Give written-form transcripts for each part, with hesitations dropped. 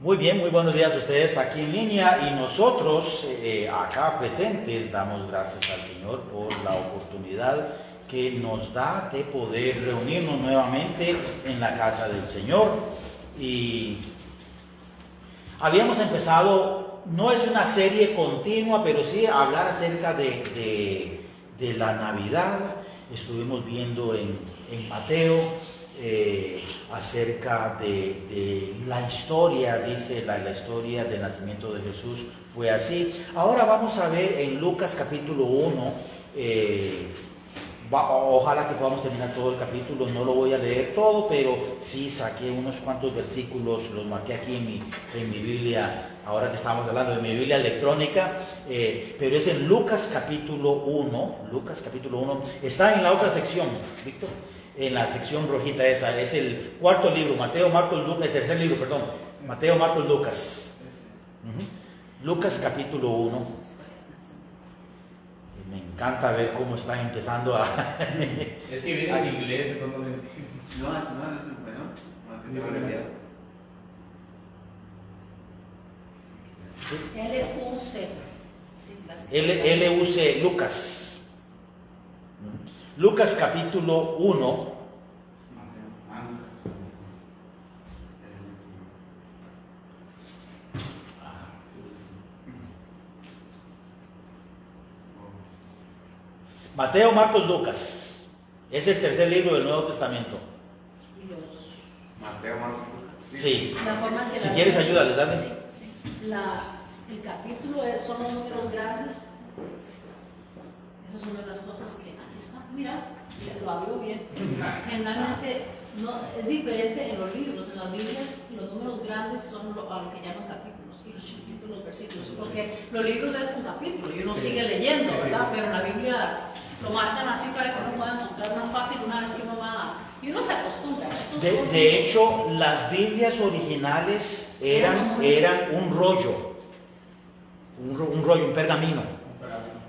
Muy bien, muy buenos días a ustedes aquí en línea y nosotros acá presentes damos gracias al Señor por la oportunidad que nos da de poder reunirnos nuevamente en la casa del Señor. Y habíamos empezado, no es una serie continua, pero sí hablar acerca de la Navidad. Estuvimos viendo en Mateo acerca de la historia, dice la historia del nacimiento de Jesús fue así. Ahora vamos a ver en Lucas capítulo 1, ojalá que podamos terminar todo el capítulo, no lo voy a leer todo, pero sí saqué unos cuantos versículos, los marqué aquí en mi Biblia, ahora que estamos hablando de mi Biblia electrónica, pero es en Lucas capítulo 1, está en la otra sección, Víctor. En la sección rojita esa, es el cuarto libro, Mateo, Marcos, Lucas, el tercer libro, perdón, Mateo, Marcos, Lucas. Lucas capítulo 1. Me encanta ver cómo están empezando a... Es que viene en inglés, entonces... LUC, Lucas. Lucas capítulo 1. Mateo, Marcos, Lucas. Es el tercer libro del Nuevo Testamento. Mateo, Marcos, Lucas. Sí. La forma que si quieres ayúdales, dale. Sí. El capítulo son los números grandes. Esa es una de las cosas que aquí está. Mira, lo abrió bien. Generalmente no, es diferente en los libros. En las Biblias los números grandes son a lo que llaman capítulos y los chiquitos los versículos. Porque los libros es un capítulo y uno sigue leyendo, ¿verdad? Pero en la Biblia lo marcan así para que uno pueda encontrar más fácil una vez que uno va. Y uno se acostumbra. De hecho, las Biblias originales eran un rollo, un pergamino.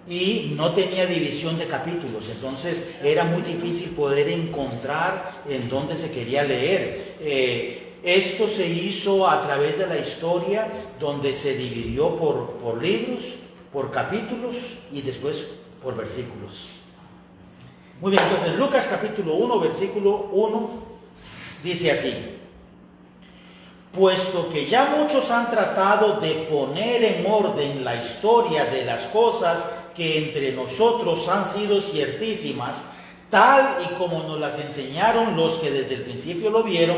Y no tenía división de capítulos, entonces era muy difícil poder encontrar en dónde se quería leer. Esto se hizo a través de la historia, donde se dividió por libros, por capítulos y después por versículos. Muy bien, entonces en Lucas capítulo 1, versículo 1, dice así: puesto que ya muchos han tratado de poner en orden la historia de las cosas que entre nosotros han sido ciertísimas, tal y como nos las enseñaron los que desde el principio lo vieron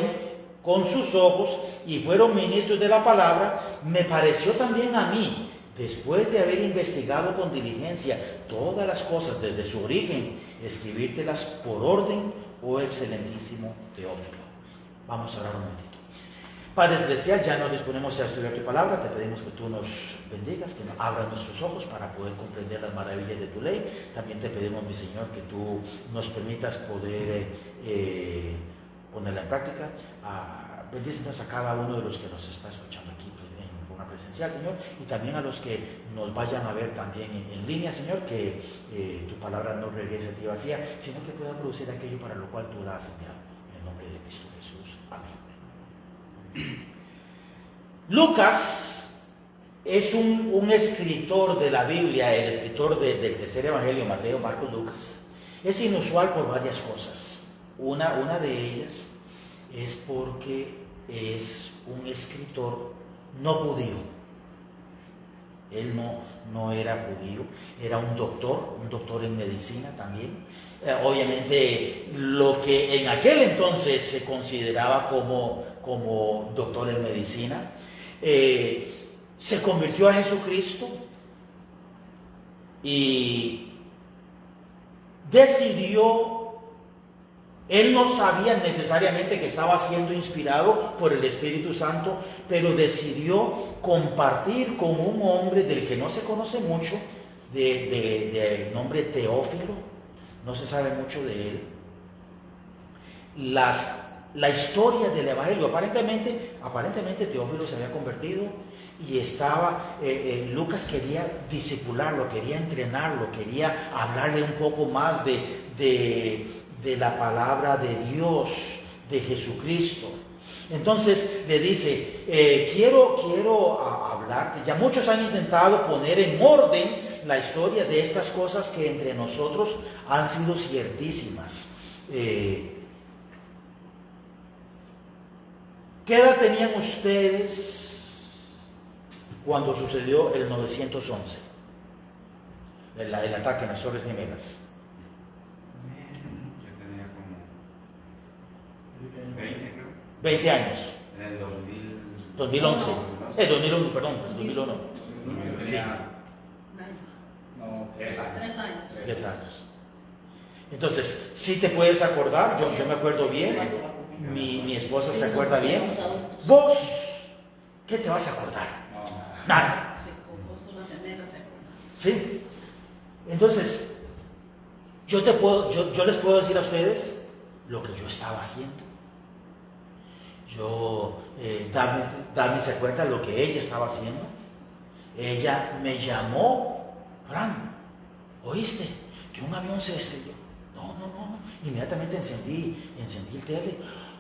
con sus ojos y fueron ministros de la palabra, me pareció también a mí, después de haber investigado con diligencia todas las cosas desde su origen, escribírtelas por orden, oh excelentísimo Teófilo. Vamos a orar un momentito. Padre Celestial, ya nos disponemos a estudiar tu palabra, te pedimos que tú nos bendigas, que nos abras nuestros ojos para poder comprender las maravillas de tu ley. También te pedimos, mi Señor, que tú nos permitas poder ponerla en práctica. Bendícenos a cada uno de los que nos está escuchando aquí en forma presencial, Señor, y también a los que nos vayan a ver también en línea, Señor, que tu palabra no regrese a ti vacía, sino que pueda producir aquello para lo cual tú la has enviado. En el nombre de Cristo Jesús. Amén. Lucas es un escritor de la Biblia, el escritor del tercer evangelio, Mateo, Marcos, Lucas. Es inusual por varias cosas. Una de ellas es porque es un escritor no judío. Él no era judío, era un doctor en medicina también. Obviamente lo que en aquel entonces se consideraba como doctor en medicina. Se convirtió a Jesucristo y decidió, él no sabía necesariamente que estaba siendo inspirado por el Espíritu Santo, pero decidió compartir con un hombre del que no se conoce mucho, de nombre Teófilo, no se sabe mucho de él, la historia del Evangelio. Aparentemente Teófilo se había convertido y Lucas quería discipularlo, quería entrenarlo, quería hablarle un poco más de la palabra de Dios, de Jesucristo. Entonces le dice, quiero hablarte. Ya muchos han intentado poner en orden la historia de estas cosas que entre nosotros han sido ciertísimas. ¿Qué edad tenían ustedes cuando sucedió el 911? El ataque en las Torres Gemelas. Yo tenía como 20, creo. 20 años. En el 2011. 2001, perdón, 2001. Yo Sí. tenía Un año. No, 3 años. 3 años. 10 años. Entonces, si te puedes acordar, yo me acuerdo bien, mi esposa se acuerda bien. Vos, ¿qué te vas a acordar? No, Nada. Se compuso las gemelas, ¿se acuerdan? ¿Sí? Entonces, yo les puedo decir a ustedes lo que yo estaba haciendo. David se acuerda lo que ella estaba haciendo. Ella me llamó, Fran, ¿oíste? Que un avión se estrelló. No. Inmediatamente encendí el tele.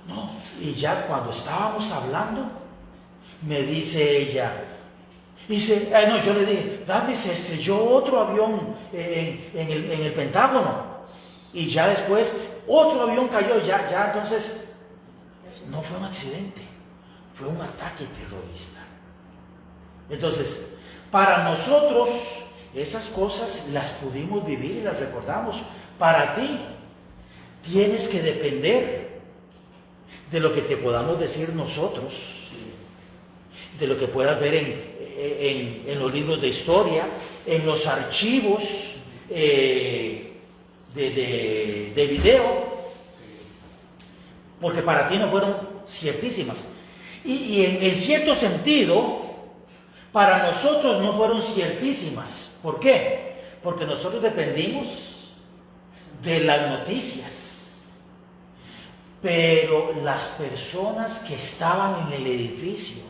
No, y ya cuando estábamos hablando, me dice ella, yo le dije, David, se estrelló otro avión en el Pentágono. Y ya después, otro avión cayó, ya entonces, no fue un accidente, fue un ataque terrorista. Entonces, para nosotros, esas cosas las pudimos vivir y las recordamos. Para ti, tienes que depender de lo que te podamos decir nosotros, de lo que puedas ver en los libros de historia, en los archivos de video, porque para ti no fueron ciertísimas. Y en cierto sentido, para nosotros no fueron ciertísimas. ¿Por qué? Porque nosotros dependimos de las noticias. Pero las personas que estaban en el edificio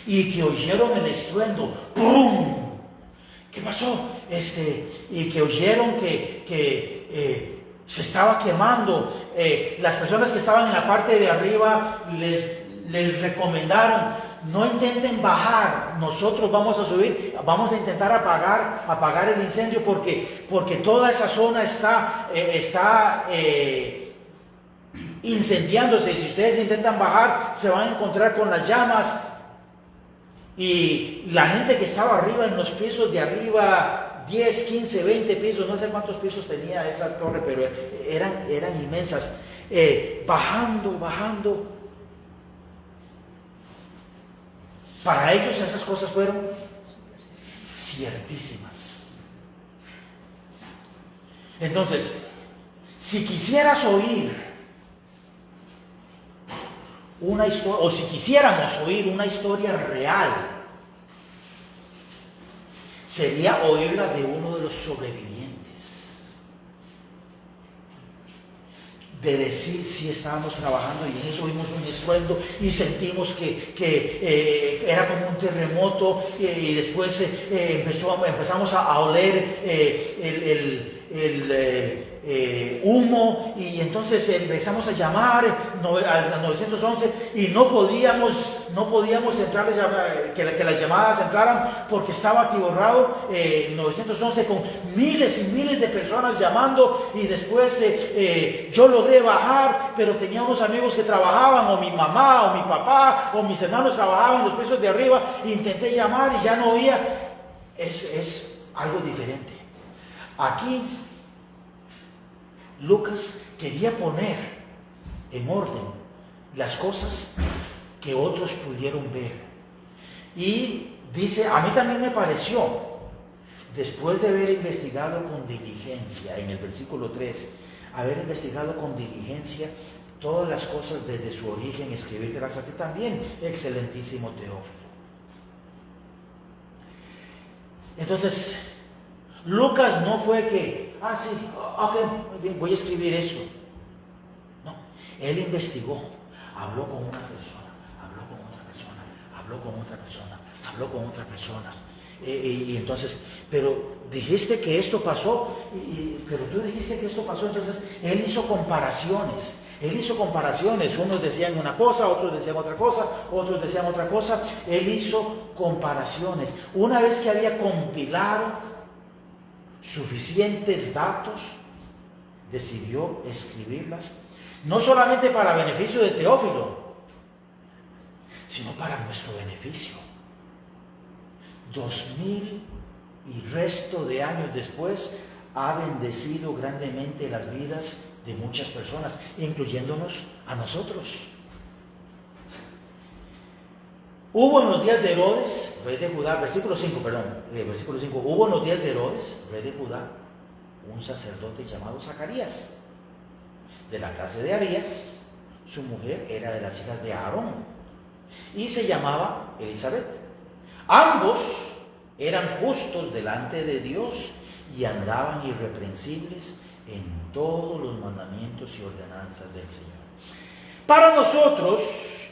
y que oyeron el estruendo, ¡pum! ¿Qué pasó? Y que oyeron que se estaba quemando. Las personas que estaban en la parte de arriba les recomendaron, no intenten bajar, nosotros vamos a subir, vamos a intentar apagar el incendio porque toda esa zona está incendiándose. Si ustedes intentan bajar, se van a encontrar con las llamas. Y la gente que estaba arriba, en los pisos de arriba, 10, 15, 20 pisos, no sé cuántos pisos tenía esa torre, pero eran inmensas, bajando. Para ellos esas cosas fueron ciertísimas. Entonces, si quisieras oír una historia, o si quisiéramos oír una historia real, sería oírla de uno de los sobrevivientes. De decir, si estábamos trabajando y en eso vimos un estruendo y sentimos que era como un terremoto, y después empezamos a oler el humo, y entonces empezamos a llamar al 911 y no podíamos entrar, que las llamadas entraran porque estaba atiborrado 911 con miles y miles de personas llamando. Y después yo logré bajar, pero tenía unos amigos que trabajaban, o mi mamá o mi papá o mis hermanos trabajaban en los pisos de arriba, e intenté llamar y ya no oía. Es algo diferente. Aquí Lucas quería poner en orden las cosas que otros pudieron ver. Y dice, a mí también me pareció, después de haber investigado con diligencia, en el versículo 3, haber investigado con diligencia todas las cosas desde su origen, escribírtelas a ti también, excelentísimo Teófilo. Entonces, Lucas no fue que, sí, ok, muy bien, voy a escribir esto. No, él investigó, habló con una persona, habló con otra persona, habló con otra persona, habló con otra persona. Y entonces, pero dijiste que esto pasó, pero tú dijiste que esto pasó. Entonces, él hizo comparaciones. Él hizo comparaciones, unos decían una cosa, otros decían otra cosa, otros decían otra cosa. Él hizo comparaciones. Una vez que había compilado suficientes datos, decidió escribirlas, no solamente para beneficio de Teófilo, sino para nuestro beneficio. 2000 y resto de años después, ha bendecido grandemente las vidas de muchas personas, incluyéndonos a nosotros. Hubo en los días de Herodes, rey de Judá, versículo 5, hubo en los días de Herodes, rey de Judá, un sacerdote llamado Zacarías, de la clase de Abías. Su mujer era de las hijas de Aarón y se llamaba Elizabeth. Ambos eran justos delante de Dios y andaban irreprensibles en todos los mandamientos y ordenanzas del Señor. Para nosotros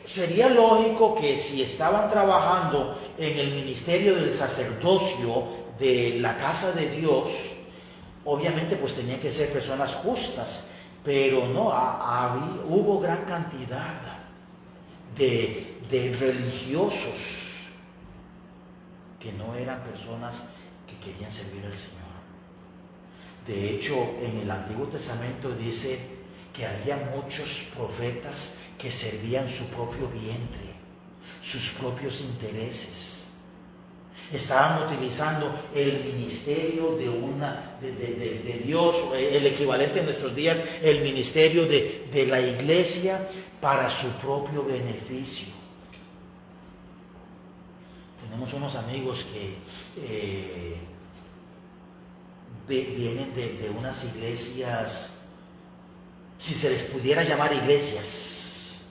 sería lógico que si estaban trabajando en el ministerio del sacerdocio de la casa de Dios, obviamente pues tenían que ser personas justas, pero no, hubo gran cantidad de religiosos que no eran personas que querían servir al Señor. De hecho, en el Antiguo Testamento dice que había muchos profetas que servían su propio vientre, sus propios intereses. Estaban utilizando el ministerio de Dios, el equivalente en nuestros días, el ministerio de la iglesia para su propio beneficio. Tenemos unos amigos que vienen de unas iglesias, si se les pudiera llamar iglesias,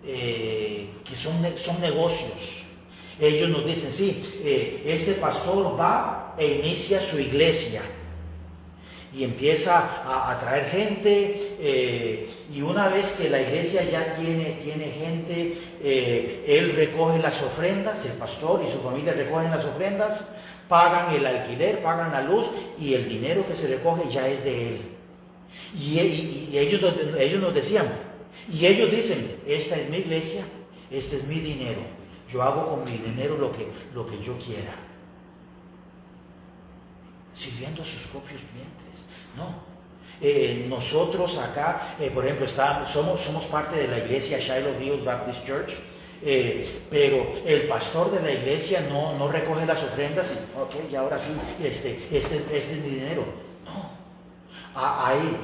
que son negocios. Ellos nos dicen, sí, este pastor va e inicia su iglesia y empieza a traer gente, y una vez que la iglesia ya tiene gente, él recoge las ofrendas, el pastor y su familia recogen las ofrendas, pagan el alquiler, pagan la luz, y el dinero que se recoge ya es de él. Y ellos nos decían, y ellos dicen, esta es mi iglesia, este es mi dinero, yo hago con mi dinero lo que yo quiera, sirviendo a sus propios vientres. No, nosotros acá, por ejemplo, somos parte de la iglesia Shiloh Hills Baptist Church, pero el pastor de la iglesia no recoge las ofrendas y, ok, y ahora sí, este es mi dinero. No, hay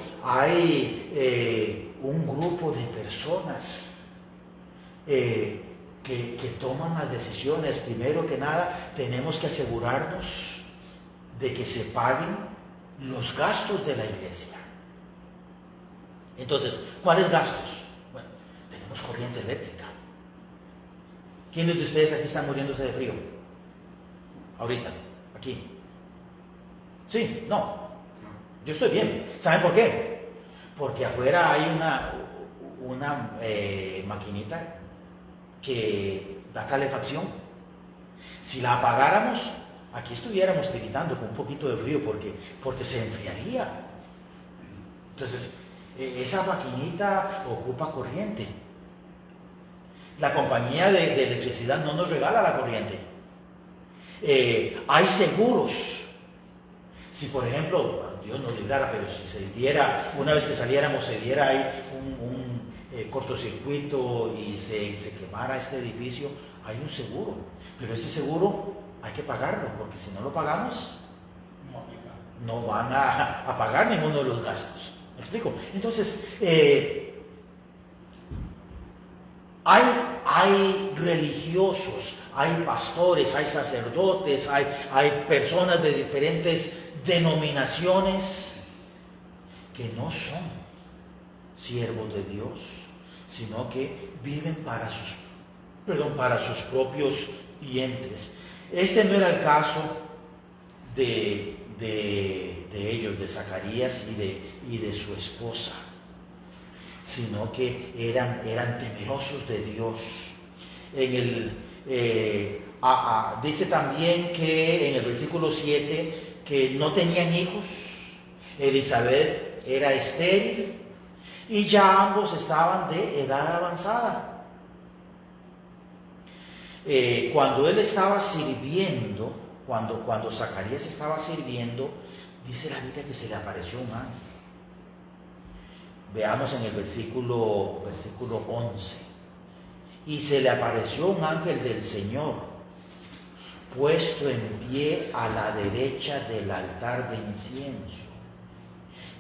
un grupo de personas que toman las decisiones. Primero que nada, tenemos que asegurarnos de que se paguen los gastos de la iglesia. Entonces, ¿cuáles gastos? Bueno, tenemos corriente eléctrica. ¿Quiénes de ustedes aquí están muriéndose de frío? Ahorita, aquí. Sí, no. Yo estoy bien. ¿Saben por qué? Porque afuera hay una maquinita que da calefacción. Si la apagáramos, aquí estuviéramos tiritando con un poquito de frío porque se enfriaría. Entonces, esa maquinita ocupa corriente. La compañía de electricidad no nos regala la corriente. Hay seguros. Si por ejemplo, Dios nos librara, pero si se diera, una vez que saliéramos, se diera ahí un cortocircuito y se quemara este edificio, hay un seguro. Pero ese seguro hay que pagarlo, porque si no lo pagamos, no van a pagar ninguno de los gastos. ¿Me explico? Entonces, hay religiosos, hay pastores, hay sacerdotes, hay personas de diferentes denominaciones que no son siervos de Dios, sino que viven para sus propios vientres. Este no era el caso de ellos, de Zacarías y de su esposa, sino que eran temerosos de Dios. Dice también que en el versículo 7 que no tenían hijos. Elizabeth era estéril y ya ambos estaban de edad avanzada. Cuando él estaba sirviendo, cuando Zacarías estaba sirviendo, dice la Biblia que se le apareció un ángel. Veamos en el versículo 11. Y se le apareció un ángel del Señor, puesto en pie a la derecha del altar de incienso.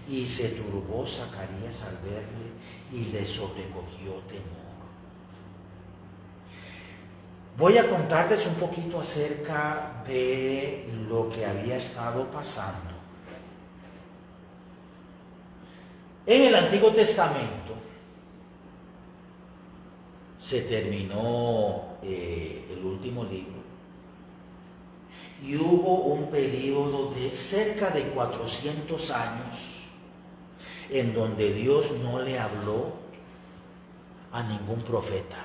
Y se turbó Zacarías al verle y le sobrecogió temor. Voy a contarles un poquito acerca de lo que había estado pasando. En el Antiguo Testamento se terminó el último libro y hubo un periodo de cerca de 400 años en donde Dios no le habló a ningún profeta.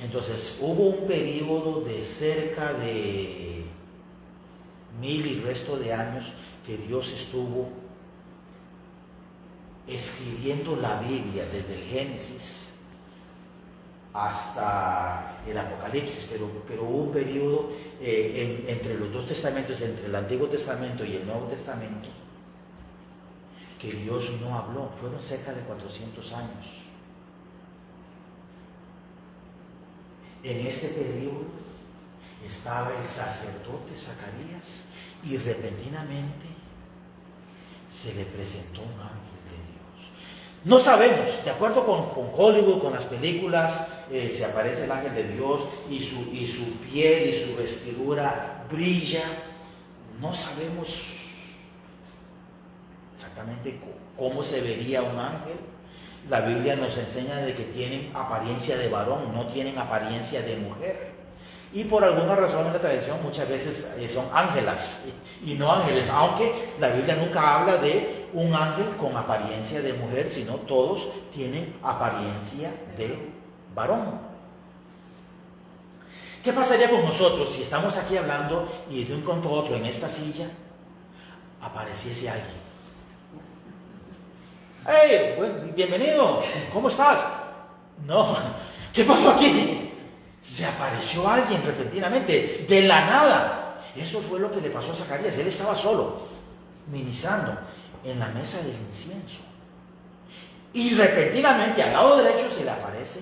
Entonces hubo un periodo de cerca de 1000 y resto de años que Dios estuvo escribiendo la Biblia desde el Génesis hasta el Apocalipsis, pero hubo un periodo entre los dos testamentos, entre el Antiguo Testamento y el Nuevo Testamento, que Dios no habló. Fueron cerca de 400 años. En este periodo estaba el sacerdote Zacarías y repentinamente se le presentó un ángel de Dios. No sabemos, de acuerdo con Hollywood, con las películas, se aparece el ángel de Dios y su piel y su vestidura brilla. No sabemos exactamente cómo se vería un ángel. La Biblia nos enseña de que tienen apariencia de varón, no tienen apariencia de mujer. Y por alguna razón en la tradición muchas veces son ángelas y no ángeles, aunque la Biblia nunca habla de un ángel con apariencia de mujer, sino todos tienen apariencia de varón. ¿Qué pasaría con nosotros si estamos aquí hablando y de un pronto a otro en esta silla apareciese alguien? ¡Hey! Bienvenido, ¿cómo estás? No, ¿qué pasó aquí? Se apareció alguien repentinamente, de la nada. Eso fue lo que le pasó a Zacarías. Él estaba solo, ministrando en la mesa del incienso. Y repentinamente al lado derecho se le aparece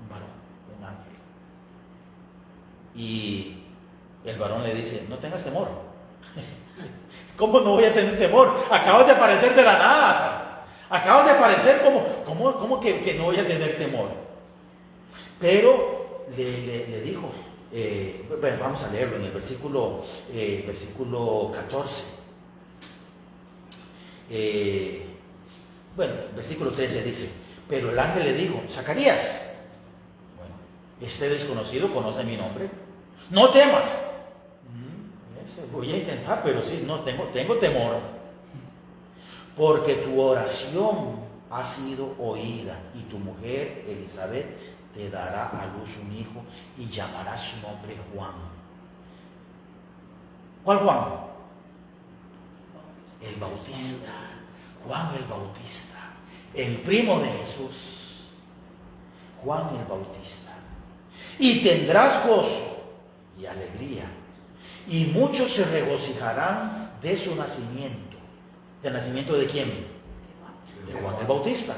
un varón, un ángel. Y el varón le dice: no tengas temor. ¿Cómo no voy a tener temor? Acabas de aparecer de la nada. Acabas de aparecer, ¿cómo que no voy a tener temor? Pero le dijo, bueno, vamos a leerlo en el versículo 14. Bueno, el versículo 13 dice: pero el ángel le dijo: Zacarías, bueno, este desconocido conoce mi nombre, no temas. Voy a intentar, pero sí, no tengo temor, porque tu oración ha sido oída y tu mujer Elizabeth te dará a luz un hijo y llamarás su nombre Juan. ¿Cuál Juan? El Bautista. Juan el Bautista, el primo de Jesús. Juan el Bautista. Y tendrás gozo y alegría, y muchos se regocijarán de su nacimiento. ¿Del nacimiento de quién? De Juan el Bautista.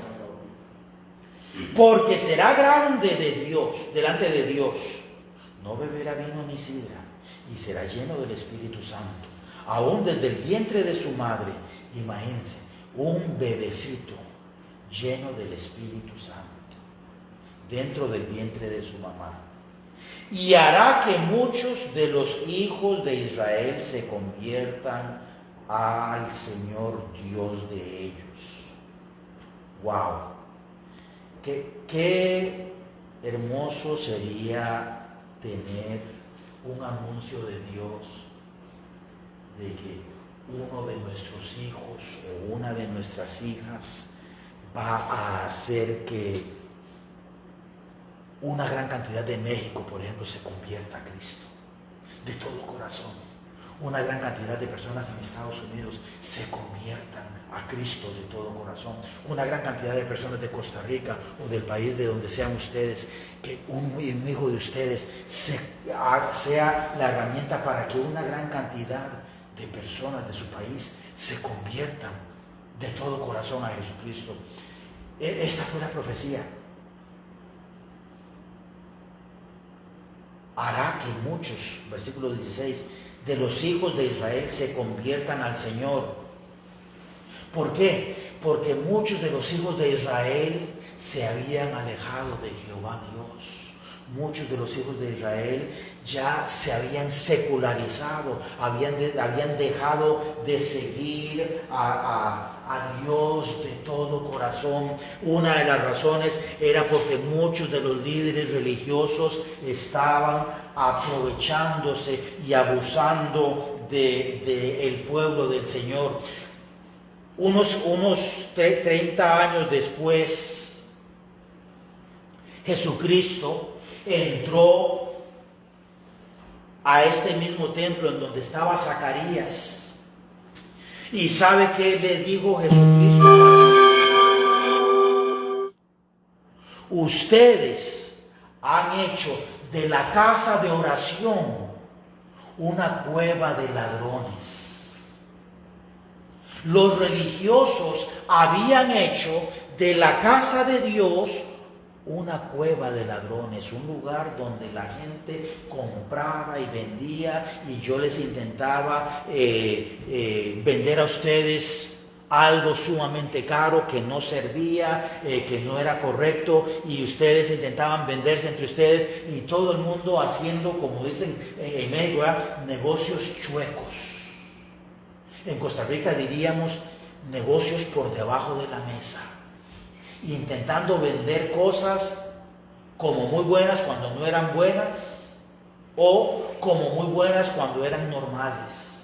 Porque será grande de Dios, delante de Dios. No beberá vino ni sidra, y será lleno del Espíritu Santo, aún desde el vientre de su madre. Imagínense, un bebecito lleno del Espíritu Santo, dentro del vientre de su mamá. Y hará que muchos de los hijos de Israel se conviertan al Señor Dios de ellos. ¡Wow! Qué hermoso sería tener un anuncio de Dios de que uno de nuestros hijos o una de nuestras hijas va a hacer que una gran cantidad de México, por ejemplo, se convierta a Cristo de todo corazón. una gran cantidad de personas en Estados Unidos se conviertan a Cristo de todo corazón. Una gran cantidad de personas de Costa Rica o del país de donde sean ustedes, que un hijo de ustedes sea la herramienta para que una gran cantidad de personas de su país se conviertan de todo corazón a Jesucristo. Esta fue la profecía. Hará que muchos, versículo 16, de los hijos de Israel se conviertan al Señor. ¿Por qué? Porque muchos de los hijos de Israel se habían alejado de Jehová Dios. Muchos de los hijos de Israel ya se habían secularizado, habían dejado de seguir a Dios de todo corazón. Una de las razones era porque muchos de los líderes religiosos estaban aprovechándose y abusando del pueblo del Señor. Unos 30 años después, Jesucristo entró a este mismo templo en donde estaba Zacarías. ¿Y sabe qué le dijo Jesucristo? Ustedes han hecho de la casa de oración una cueva de ladrones. Los religiosos habían hecho de la casa de Dios una cueva de ladrones, un lugar donde la gente compraba y vendía, y yo les intentaba vender a ustedes algo sumamente caro que no servía, que no era correcto, y ustedes intentaban venderse entre ustedes, y todo el mundo haciendo, como dicen en México, negocios chuecos. En Costa Rica diríamos negocios por debajo de la mesa, intentando vender cosas como muy buenas cuando no eran buenas, o como muy buenas cuando eran normales.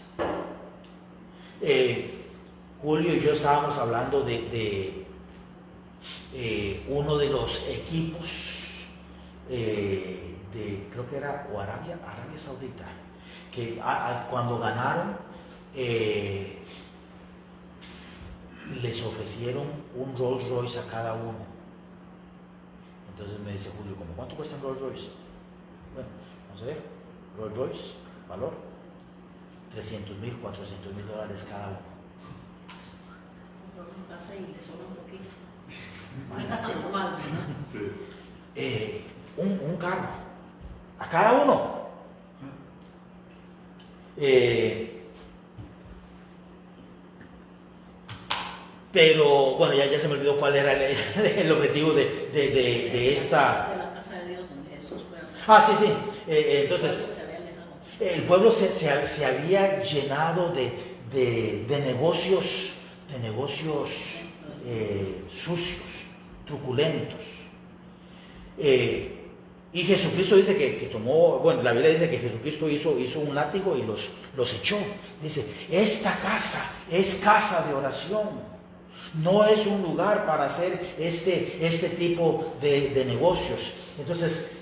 Julio y yo estábamos hablando de uno de los equipos de, creo que era o Arabia Saudita, que cuando ganaron les ofrecieron un Rolls Royce a cada uno. Entonces me dice Julio, ¿cómo cuánto cuesta un Rolls Royce? Bueno, vamos a ver, Rolls Royce, valor $300,000, $400,000 cada uno. Pasa y le sobra un poquito. Una casa normal, ¿verdad? Sí. Un carro a cada uno. Pero bueno, ya se me olvidó cuál era el objetivo de esta. De la casa de Dios donde Jesús fue a hacer. Sí. Entonces, el pueblo se había llenado de negocios sucios, truculentos. Y Jesucristo dice que tomó, bueno, la Biblia dice que Jesucristo hizo un látigo y los echó. Dice, esta casa es casa de oración. No es un lugar para hacer este tipo de negocios. Entonces,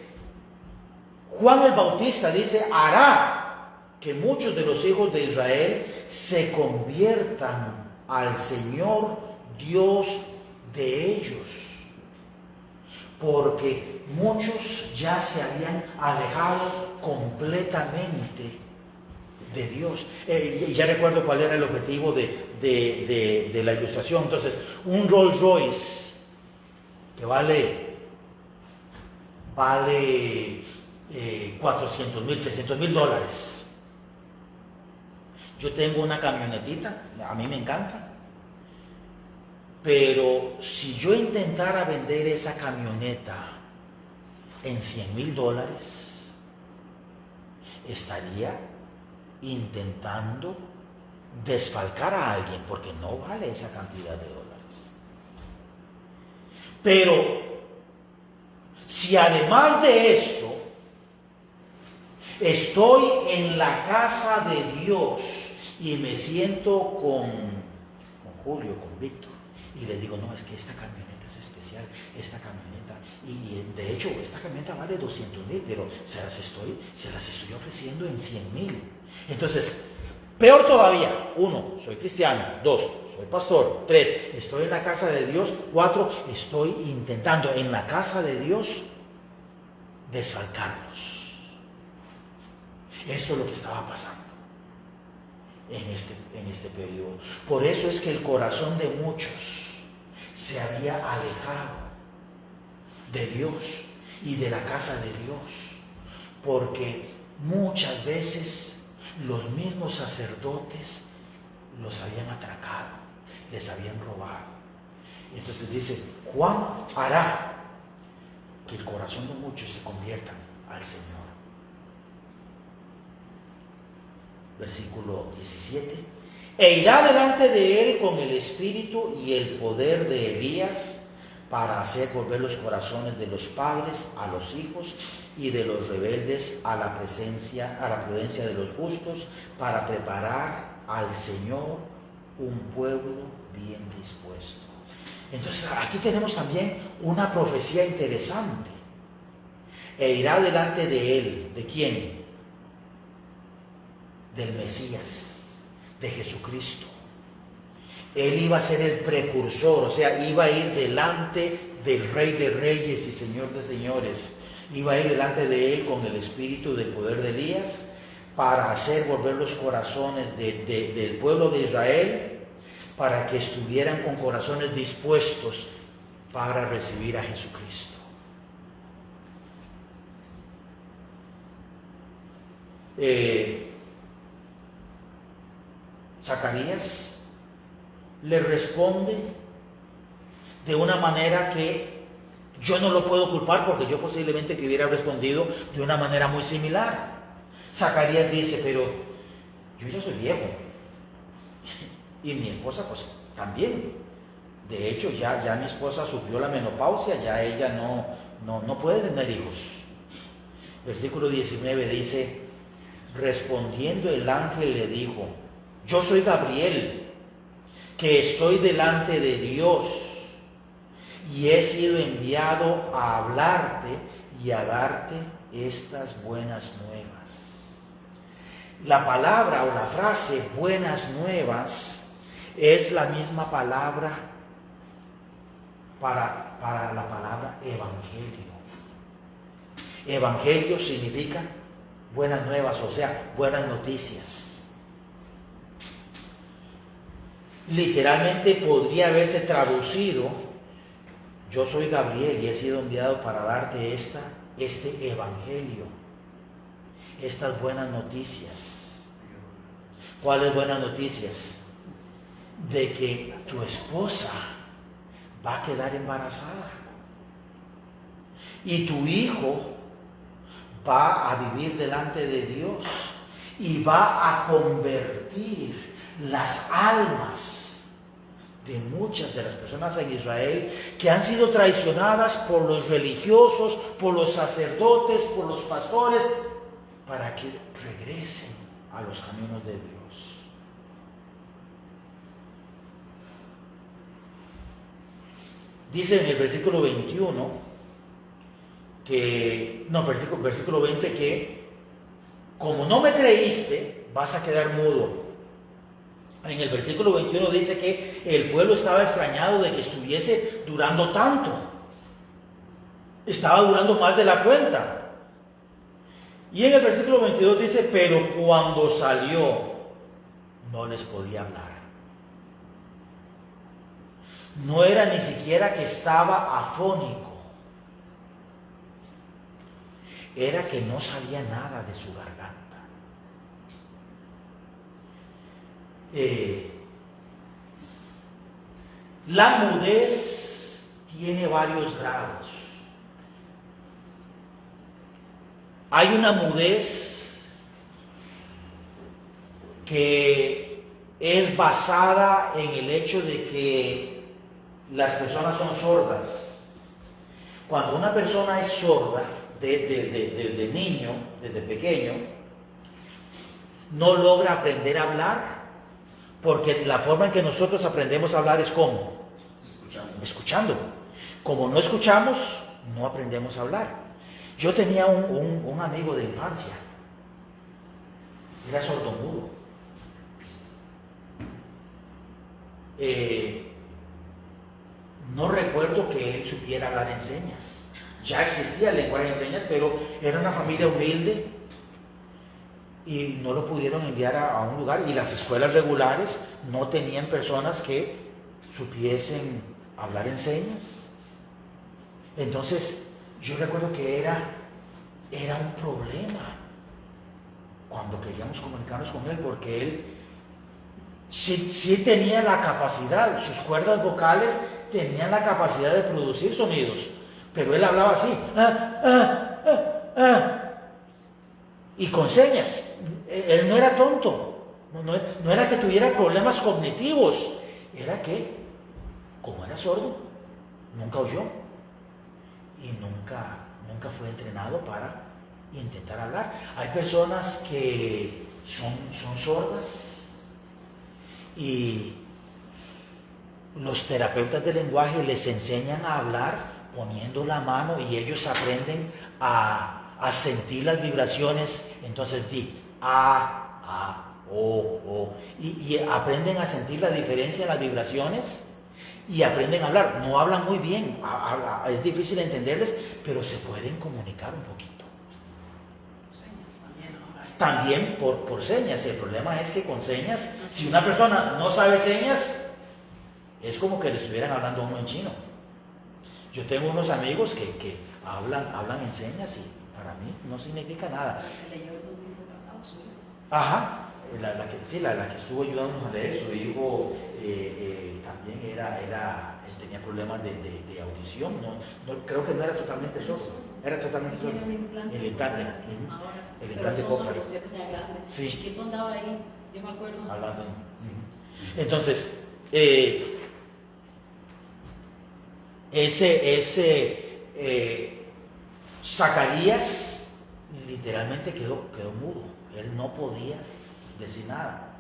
Juan el Bautista dice, hará que muchos de los hijos de Israel se conviertan al Señor Dios de ellos. Porque muchos ya se habían alejado completamente de Dios. Ya recuerdo cuál era el objetivo de la ilustración. Entonces, un Rolls Royce que vale $400,000, $300,000. Yo tengo una camionetita, a mí me encanta. Pero si yo intentara vender esa camioneta en $100,000, estaría intentando desfalcar a alguien, porque no vale esa cantidad de dólares. Pero si además de esto estoy en la casa de Dios y me siento con Julio, con Víctor, y le digo, no, es que esta camioneta es especial, esta camioneta, y de hecho esta camioneta vale $200,000, pero se las estoy ofreciendo en $100,000. Entonces, Peor todavía, 1, soy cristiano. 2, soy pastor. 3, estoy en la casa de Dios. 4, estoy intentando en la casa de Dios desfalcarlos. Esto es lo que estaba pasando en este periodo. Por eso es que el corazón de muchos se había alejado de Dios y de la casa de Dios, porque muchas veces los mismos sacerdotes los habían atracado, les habían robado. Entonces dice, Juan hará que el corazón de muchos se convierta al Señor. Versículo 17. E irá delante de él con el espíritu y el poder de Elías para hacer volver los corazones de los padres a los hijos y de los rebeldes a la prudencia de los justos, para preparar al Señor un pueblo bien dispuesto. Entonces aquí tenemos también una profecía interesante. E irá delante de él, ¿de quién? Del Mesías, de Jesucristo. Él iba a ser el precursor, o sea, iba a ir delante del Rey de Reyes y Señor de Señores. Iba a ir delante de él con el espíritu del poder de Elías para hacer volver los corazones del pueblo de Israel, para que estuvieran con corazones dispuestos para recibir a Jesucristo. Zacarías le responde de una manera que yo no lo puedo culpar, porque yo posiblemente que hubiera respondido de una manera muy similar. Zacarías dice, pero yo ya soy viejo y mi esposa pues también. De hecho ya mi esposa sufrió la menopausia, ya ella no puede tener hijos. Versículo 19 dice, respondiendo el ángel le dijo, yo soy Gabriel, que estoy delante de Dios y he sido enviado a hablarte y a darte estas buenas nuevas. La palabra o la frase buenas nuevas es la misma palabra para la palabra evangelio. Evangelio significa buenas nuevas, o sea, buenas noticias. Literalmente podría haberse traducido, yo soy Gabriel y he sido enviado para darte este evangelio, estas buenas noticias. ¿Cuáles buenas noticias? De que tu esposa va a quedar embarazada y tu hijo va a vivir delante de Dios y va a convertir las almas de muchas de las personas en Israel que han sido traicionadas por los religiosos, por los sacerdotes, por los pastores, para que regresen a los caminos de Dios. Dice en el versículo 21 versículo 20 que como no me creíste, vas a quedar mudo. En el versículo 21 dice que el pueblo estaba extrañado de que estuviese durando tanto. Estaba durando más de la cuenta. Y en el versículo 22 dice, pero cuando salió, no les podía hablar. No era ni siquiera que estaba afónico. Era que no salía nada de su garganta. La mudez tiene varios grados. Hay una mudez que es basada en el hecho de que las personas son sordas. Cuando una persona es sorda, de niño, desde pequeño, no logra aprender a hablar, porque la forma en que nosotros aprendemos a hablar es ¿cómo? Escuchando. Como no escuchamos, no aprendemos a hablar. Yo tenía un amigo de infancia, era sordomudo. no recuerdo que él supiera hablar en señas. Ya existía el lenguaje en señas, pero era una familia humilde y no lo pudieron enviar a un lugar, y las escuelas regulares no tenían personas que supiesen hablar en señas. Entonces yo recuerdo que era un problema cuando queríamos comunicarnos con él, porque él sí tenía la capacidad, sus cuerdas vocales tenían la capacidad de producir sonidos, pero él hablaba así, y con señas. Él no era tonto, no era que tuviera problemas cognitivos, era que, como era sordo, nunca oyó y nunca fue entrenado para intentar hablar. Hay personas que son sordas y los terapeutas de lenguaje les enseñan a hablar poniendo la mano, y ellos aprenden a sentir las vibraciones. Entonces di o, y aprenden a sentir la diferencia en las vibraciones y aprenden a hablar. No hablan muy bien, es difícil entenderles, pero se pueden comunicar un poquito. También por señas. El problema es que con señas, si una persona no sabe señas, es como que le estuvieran hablando a uno en chino. Yo tengo unos amigos que hablan en señas y para mí no significa nada. Ajá, la que estuvo ayudándonos a leer, su hijo también tenía problemas de audición. No, creo que no era totalmente sordo. Era totalmente sordo. El implante. El implante cócleo. Sí. Chiquito andaba ahí, yo me acuerdo. Hablando. Entonces, Zacarías literalmente quedó mudo. Él no podía decir nada.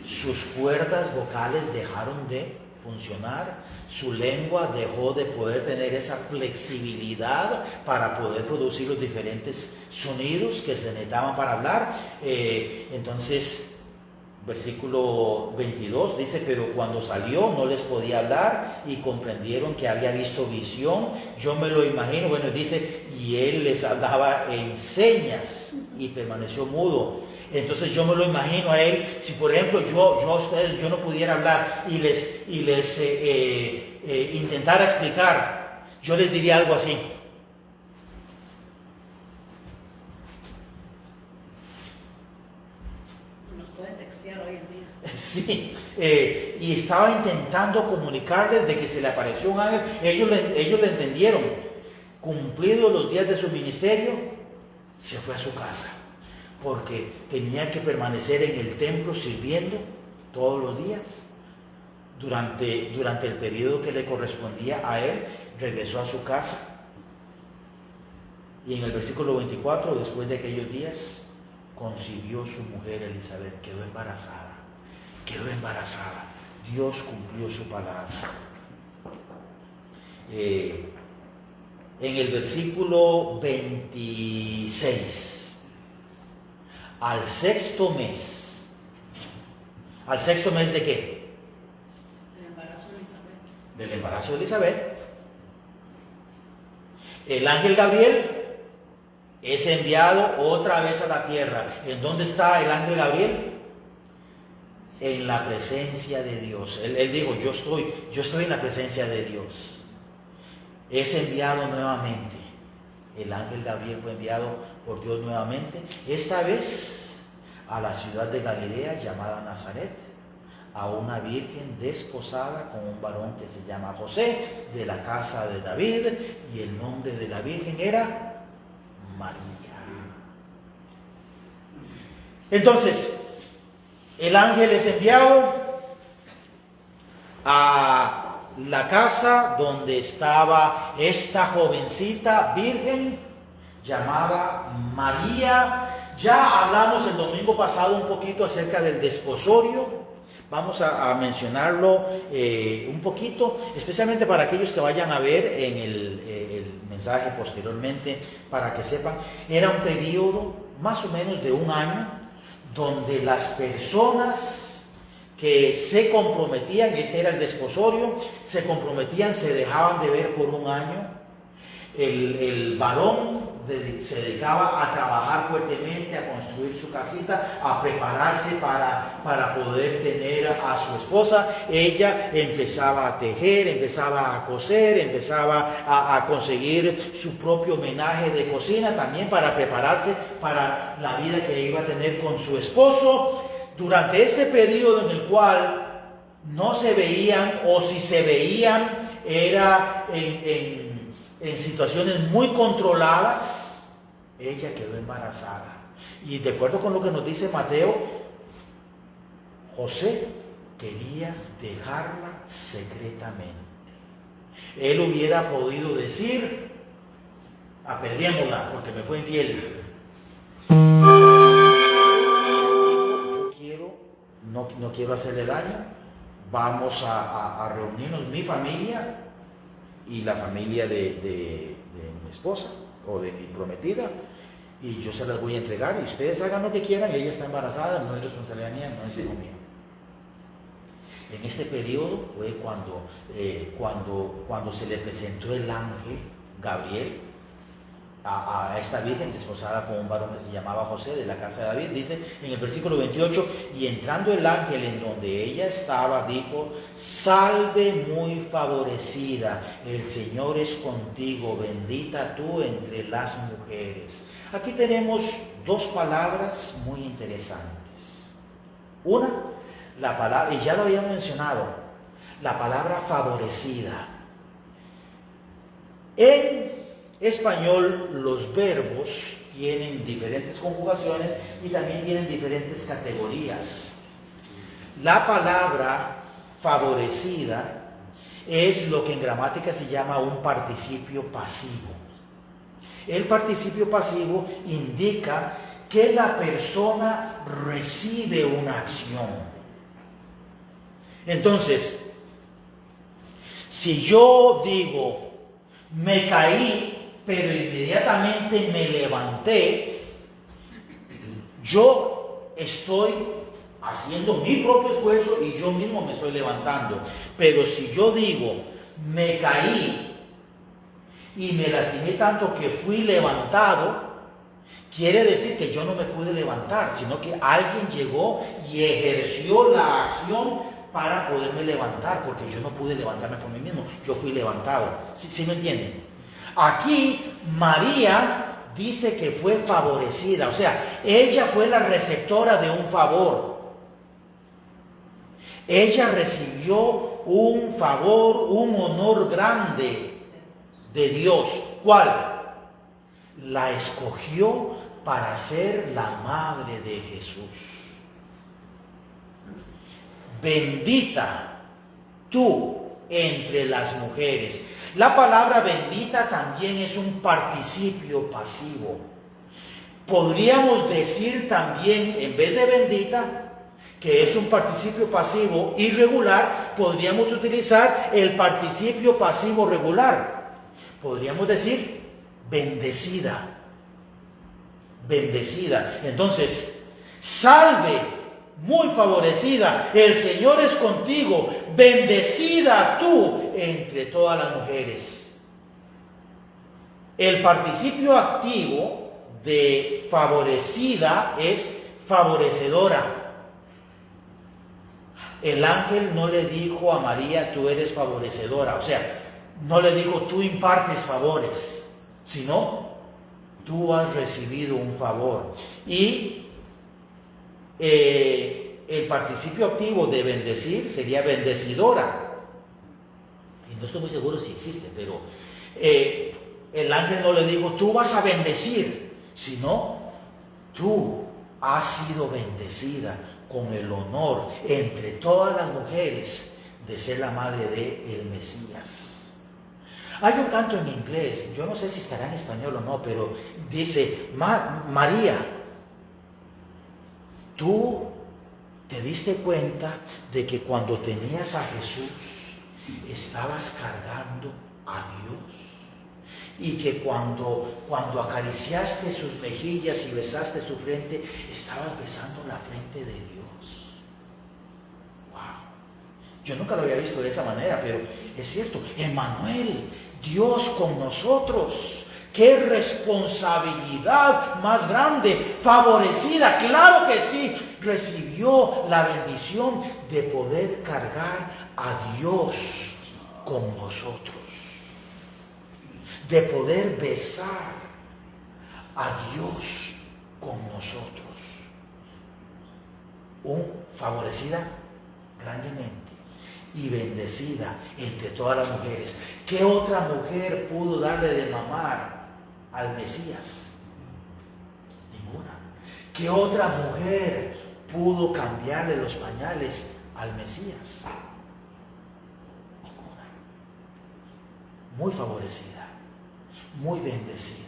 Sus cuerdas vocales dejaron de funcionar, su lengua dejó de poder tener esa flexibilidad para poder producir los diferentes sonidos que se necesitaban para hablar. Entonces, versículo 22 dice: pero cuando salió no les podía hablar y comprendieron que había visto visión. Yo me lo imagino, bueno, dice, y él les hablaba en señas y permaneció mudo. Entonces yo me lo imagino a él, si por ejemplo yo a ustedes, yo no pudiera hablar y les intentara explicar, yo les diría algo así. Nos pueden textear hoy en día. Sí, y estaba intentando comunicarles de que se le apareció un ángel. Ellos le entendieron. Cumplidos los días de su ministerio, se fue a su casa, porque tenía que permanecer en el templo sirviendo todos los días. Durante el periodo que le correspondía a él, regresó a su casa. Y en el versículo 24, después de aquellos días, concibió su mujer Elizabeth, quedó embarazada. Dios cumplió su palabra. En el versículo 26, al sexto mes ¿de qué? Del embarazo de Elizabeth, el ángel Gabriel es enviado otra vez a la tierra. ¿En dónde está el ángel Gabriel? En la presencia de Dios. Él dijo, yo estoy en la presencia de Dios. Es enviado nuevamente. El ángel Gabriel fue enviado por Dios nuevamente, esta vez a la ciudad de Galilea llamada Nazaret, a una virgen desposada con un varón que se llama José, de la casa de David, y el nombre de la virgen era María. Entonces, el ángel es enviado a la casa donde estaba esta jovencita virgen llamada María. Ya hablamos el domingo pasado un poquito acerca del desposorio. Vamos a mencionarlo un poquito, especialmente para aquellos que vayan a ver en el mensaje posteriormente, para que sepan. Era un periodo más o menos de un año donde las personas que se comprometían, este era el desposorio, se comprometían, se dejaban de ver por un año. El varón se dedicaba a trabajar fuertemente, a construir su casita, a prepararse para poder tener a su esposa. Ella empezaba a tejer, empezaba a coser, empezaba a conseguir su propio menaje de cocina también para prepararse para la vida que iba a tener con su esposo. Durante este periodo en el cual no se veían, o si se veían, era en situaciones muy controladas, ella quedó embarazada. Y de acuerdo con lo que nos dice Mateo, José quería dejarla secretamente. Él hubiera podido decir: apedreémosla porque me fue infiel. No quiero hacerle daño, vamos a reunirnos mi familia y la familia de mi esposa o de mi prometida, y yo se las voy a entregar y ustedes hagan lo que quieran. Ella está embarazada, no es responsabilidad mía, no es hijo mío. En este periodo fue cuando se le presentó el ángel Gabriel a esta virgen desposada con un varón que se llamaba José, de la casa de David. Dice en el versículo 28: y entrando el ángel en donde ella estaba, dijo: salve muy favorecida, el Señor es contigo, bendita tú entre las mujeres. Aquí tenemos dos palabras muy interesantes. Una, la palabra, y ya lo había mencionado, la palabra favorecida. En español, los verbos tienen diferentes conjugaciones y también tienen diferentes categorías. La palabra favorecida es lo que en gramática se llama un participio pasivo. El participio pasivo indica que la persona recibe una acción. Entonces, si yo digo: me caí, pero inmediatamente me levanté, yo estoy haciendo mi propio esfuerzo y yo mismo me estoy levantando. Pero si yo digo: me caí y me lastimé tanto que fui levantado, quiere decir que yo no me pude levantar, sino que alguien llegó y ejerció la acción para poderme levantar, porque yo no pude levantarme por mí mismo, yo fui levantado. ¿Sí me entienden? Aquí María dice que fue favorecida, o sea, ella fue la receptora de un favor. Ella recibió un favor, un honor grande de Dios. ¿Cuál? La escogió para ser la madre de Jesús. Bendita tú entre las mujeres. La palabra bendita también es un participio pasivo. Podríamos decir también, en vez de bendita, que es un participio pasivo irregular, podríamos utilizar el participio pasivo regular. Podríamos decir bendecida. Bendecida. Entonces, salve muy favorecida, el Señor es contigo, bendecida tú entre todas las mujeres. El participio activo de favorecida es favorecedora. El ángel no le dijo a María: tú eres favorecedora, o sea, no le dijo: tú impartes favores, sino tú has recibido un favor. Y el participio activo de bendecir sería bendecidora. Y no estoy muy seguro si existe, pero el ángel no le dijo: tú vas a bendecir, sino tú has sido bendecida con el honor entre todas las mujeres de ser la madre del Mesías. Hay un canto en inglés, yo no sé si estará en español o no, pero dice: María, tú te diste cuenta de que cuando tenías a Jesús estabas cargando a Dios, y que cuando acariciaste sus mejillas y besaste su frente, estabas besando la frente de Dios. Yo nunca lo había visto de esa manera, pero es cierto. Emmanuel, Dios con nosotros. ¡Qué responsabilidad más grande! Favorecida, claro que sí. Recibió la bendición de poder cargar a Dios con nosotros. De poder besar a Dios con nosotros. Favorecida grandemente y bendecida entre todas las mujeres. ¿Qué otra mujer pudo darle de mamar al Mesías? Ninguna. ¿Qué otra mujer pudo cambiarle los pañales al Mesías? Ninguna. Muy favorecida, muy bendecida.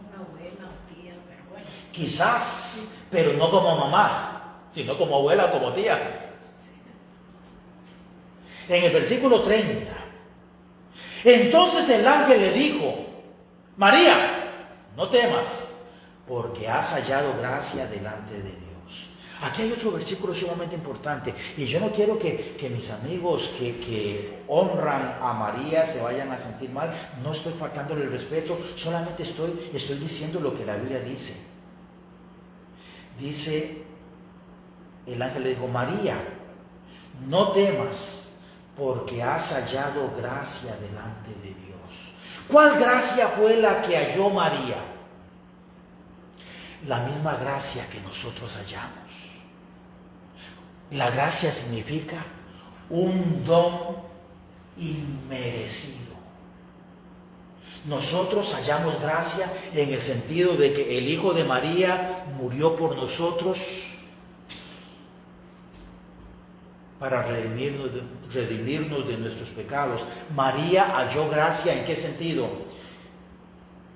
Una abuela o tía, pero bueno. Quizás, pero no como mamá, sino como abuela o como tía. En el versículo 30, entonces el ángel le dijo: María, no temas, porque has hallado gracia delante de Dios. Aquí hay otro versículo sumamente importante, y yo no quiero que mis amigos que honran a María se vayan a sentir mal. No estoy faltándole el respeto, solamente estoy diciendo lo que la Biblia dice. Dice, el ángel le dijo: María, no temas, porque has hallado gracia delante de Dios. ¿Cuál gracia fue la que halló María? La misma gracia que nosotros hallamos. La gracia significa un don inmerecido. Nosotros hallamos gracia en el sentido de que el Hijo de María murió por nosotros para redimirnos de nuestros pecados. María halló gracia, ¿en qué sentido?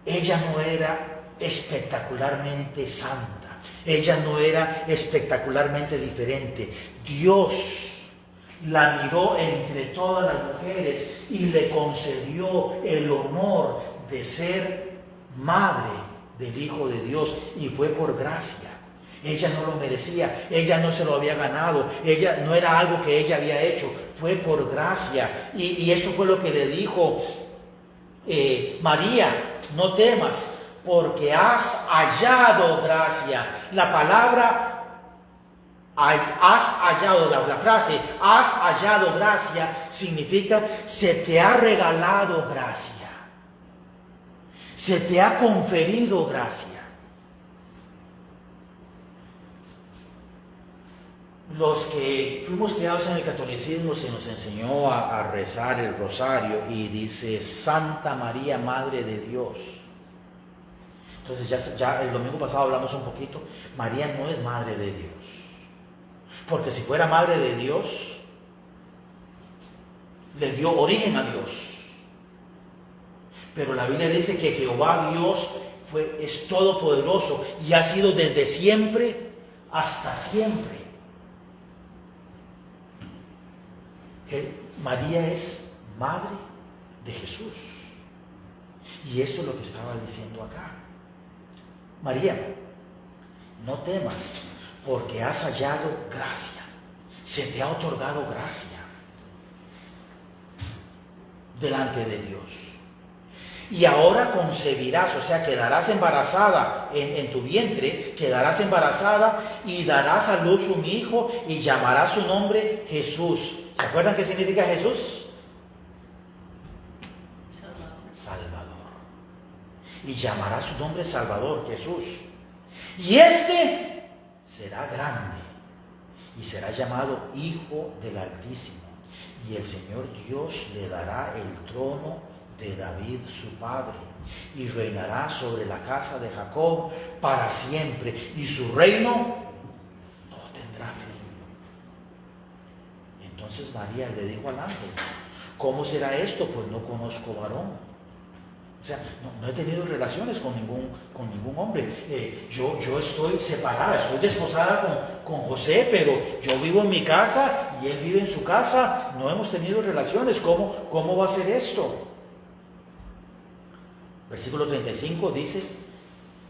Ella no era espectacularmente santa, ella no era espectacularmente diferente. Dios la miró entre todas las mujeres y le concedió el honor de ser madre del Hijo de Dios, y fue por gracia. Ella no lo merecía, ella no se lo había ganado, ella no era algo que ella había hecho, fue por gracia. Y esto fue lo que le dijo: María, no temas, porque has hallado gracia. La palabra has hallado, la frase has hallado gracia significa se te ha regalado gracia, se te ha conferido gracia. Los que fuimos criados en el catolicismo se nos enseñó a rezar el rosario, y dice: Santa María, Madre de Dios. Entonces ya el domingo pasado hablamos un poquito. María no es Madre de Dios, porque si fuera Madre de Dios, le dio origen a Dios. Pero la Biblia dice que Jehová Dios es todopoderoso y ha sido desde siempre hasta siempre. María es madre de Jesús. Y esto es lo que estaba diciendo acá. María, no temas, porque has hallado gracia. Se te ha otorgado gracia delante de Dios. Y ahora concebirás, o sea, quedarás embarazada en tu vientre, quedarás embarazada y darás a luz un hijo y llamarás su nombre Jesús. ¿Se acuerdan qué significa Jesús? Salvador. Y llamará su nombre Salvador, Jesús. Y este será grande y será llamado Hijo del Altísimo. Y el Señor Dios le dará el trono de David su padre, y reinará sobre la casa de Jacob para siempre, y su reino no tendrá fin. Entonces María le dijo al ángel: ¿cómo será esto? Pues no conozco varón. O sea, no he tenido relaciones con ningún hombre. Yo estoy separada, estoy desposada con José, pero yo vivo en mi casa y él vive en su casa. No hemos tenido relaciones. ¿Cómo va a ser esto? Versículo 35 dice: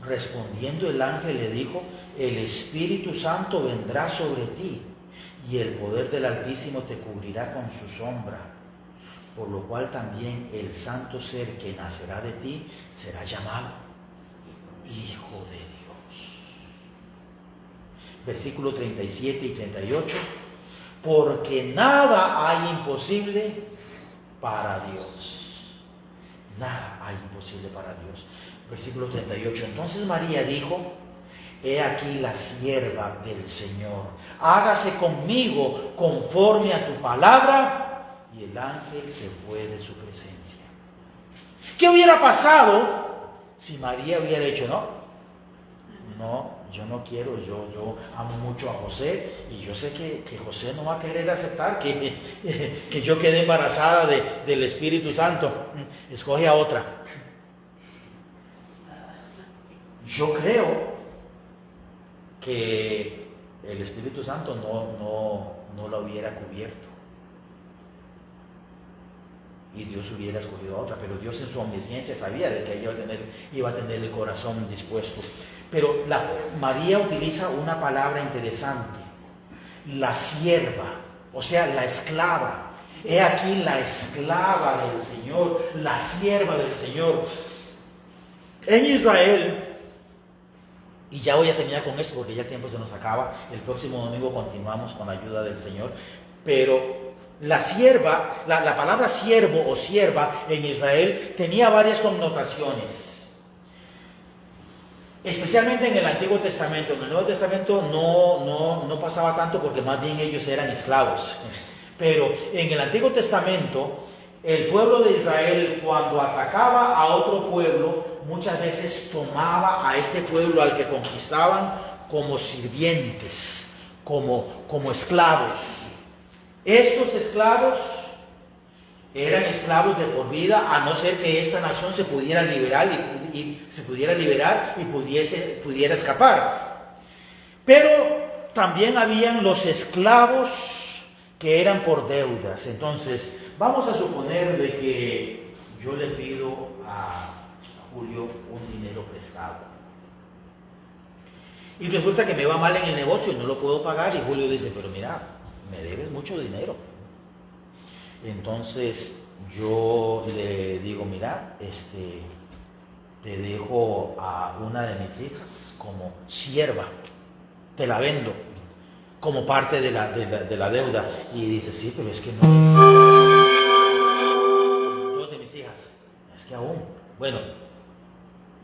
respondiendo el ángel le dijo: el Espíritu Santo vendrá sobre ti, y el poder del Altísimo te cubrirá con su sombra, por lo cual también el santo ser que nacerá de ti será llamado Hijo de Dios. Versículo 37 y 38, porque nada hay imposible para Dios. Nada hay imposible para Dios. Versículo 38, entonces María dijo: he aquí la sierva del Señor, hágase conmigo conforme a tu palabra. Y el ángel se fue de su presencia. ¿Qué hubiera pasado si María hubiera dicho: no, yo no quiero, yo amo mucho a José y yo sé que José no va a querer aceptar que yo quede embarazada del Espíritu Santo, escoge a otra? Yo creo que el Espíritu Santo no la hubiera cubierto y Dios hubiera escogido a otra, pero Dios en su omnisciencia sabía de que ella iba a tener el corazón dispuesto. Pero María utiliza una palabra interesante: la sierva, o sea, la esclava. He aquí la esclava del Señor, la sierva del Señor. En Israel, y ya voy a terminar con esto porque ya el tiempo se nos acaba, el próximo domingo continuamos con la ayuda del Señor, pero la sierva, la palabra siervo o sierva en Israel tenía varias connotaciones, especialmente en el Antiguo Testamento. En el Nuevo Testamento no pasaba tanto porque más bien ellos eran esclavos, pero en el Antiguo Testamento el pueblo de Israel, cuando atacaba a otro pueblo, muchas veces tomaba a este pueblo al que conquistaban como sirvientes, como esclavos. Estos esclavos eran esclavos de por vida, a no ser que esta nación se pudiera liberar y pudiera escapar. Pero también habían los esclavos que eran por deudas. Entonces, vamos a suponer de que yo le pido a Julio un dinero prestado. Y resulta que me va mal en el negocio y no lo puedo pagar, y Julio dice: pero mira, me debes mucho dinero. Entonces yo le digo: mira, te dejo a una de mis hijas como sierva, te la vendo como parte de la deuda. Y dice: sí, pero es que no, dos de mis hijas, es que aún, bueno,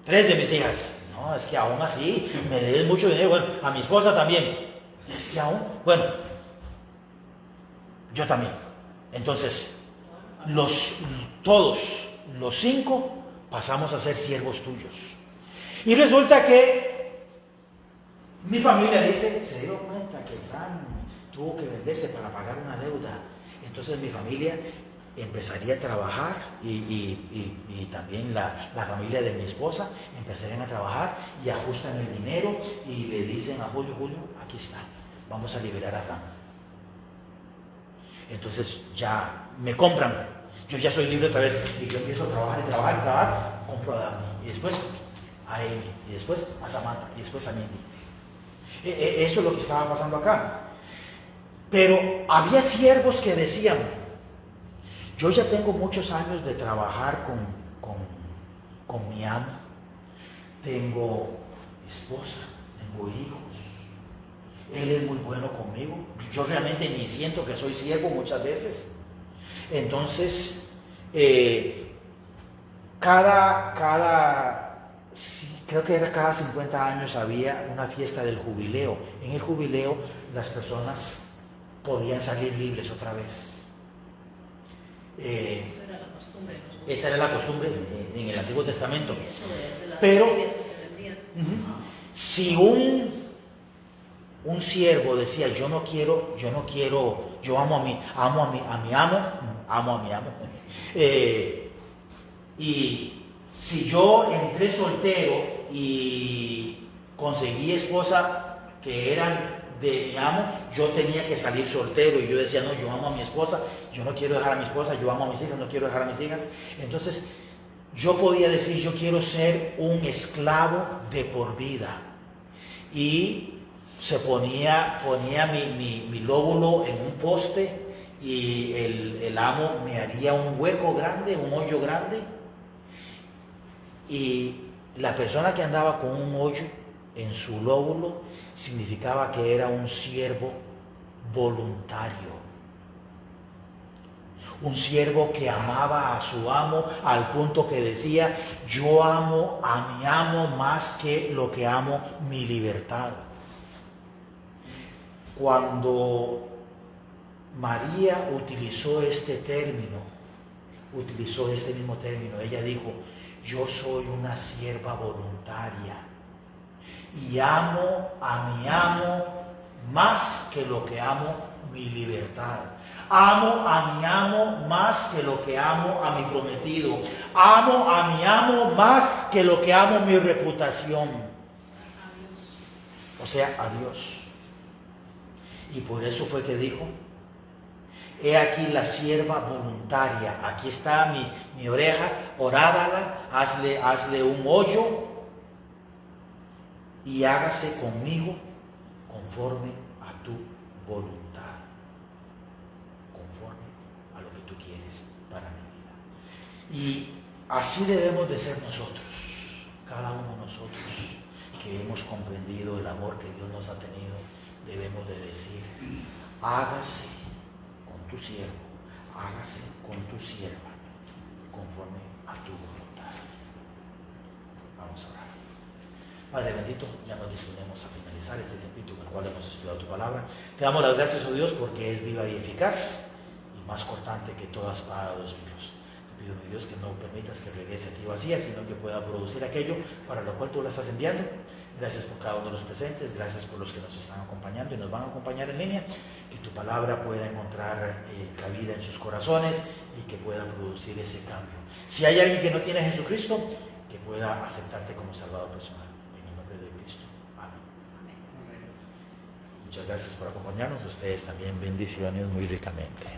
tres de mis hijas, no, es que aún así me debes mucho dinero. Bueno, a mi esposa también, es que aún, bueno, yo también. Entonces, todos los 5 pasamos a ser siervos tuyos. Y resulta que mi familia dice: se dio cuenta que Fran tuvo que venderse para pagar una deuda. Entonces mi familia empezaría a trabajar y también la familia de mi esposa empezarían a trabajar y ajustan el dinero y le dicen a Julio: aquí está, vamos a liberar a Fran. Entonces ya me compran, yo ya soy libre otra vez y yo empiezo a trabajar, compro a Daphne y después a Amy y después a Samantha y después a Mindy. Eso es lo que estaba pasando acá. Pero había siervos que decían: yo ya tengo muchos años de trabajar con mi amo, tengo esposa, tengo hijos, él es muy bueno conmigo, yo realmente ni siento que soy siervo muchas veces. Entonces, creo que era cada 50 años había una fiesta del jubileo. En el jubileo las personas podían salir libres otra vez. Esa era la costumbre en el Antiguo Testamento. Pero si un siervo decía: yo amo a mi amo, y si yo entré soltero y conseguí esposa que eran de mi amo, yo tenía que salir soltero, y yo decía: no, yo amo a mi esposa, yo no quiero dejar a mi esposa, yo amo a mis hijas, no quiero dejar a mis hijas. Entonces yo podía decir: yo quiero ser un esclavo de por vida. Y ponía mi lóbulo en un poste y el amo me haría un hueco grande, un hoyo grande, y la persona que andaba con un hoyo en su lóbulo significaba que era un siervo voluntario, un siervo que amaba a su amo al punto que decía: yo amo a mi amo más que lo que amo mi libertad. Cuando María utilizó este mismo término, ella dijo: yo soy una sierva voluntaria y amo a mi amo más que lo que amo mi libertad. Amo a mi amo más que lo que amo a mi prometido. Amo a mi amo más que lo que amo mi reputación. O sea, a Dios. Y por eso fue que dijo: he aquí la sierva voluntaria. Aquí está mi oreja, orádala, hazle un hoyo y hágase conmigo conforme a tu voluntad. Conforme a lo que tú quieres para mi vida. Y así debemos de ser nosotros, cada uno de nosotros que hemos comprendido el amor que Dios nos ha tenido. Debemos de decir: hágase con tu siervo, hágase con tu sierva, conforme a tu voluntad. Vamos a orar. Padre bendito, ya nos disponemos a finalizar este tiempito en el cual hemos estudiado tu palabra. Te damos las gracias, oh Dios, porque es viva y eficaz y más cortante que toda espada de 2 filos. Te pido, mi Dios, que no permitas que regrese a ti vacía, sino que pueda producir aquello para lo cual tú la estás enviando. Gracias por cada uno de los presentes, gracias por los que nos están acompañando y nos van a acompañar en línea. Que tu palabra pueda encontrar cabida en sus corazones y que pueda producir ese cambio. Si hay alguien que no tiene a Jesucristo, que pueda aceptarte como Salvador personal. En el nombre de Cristo. Amén. Muchas gracias por acompañarnos. Ustedes también bendiciones muy ricamente.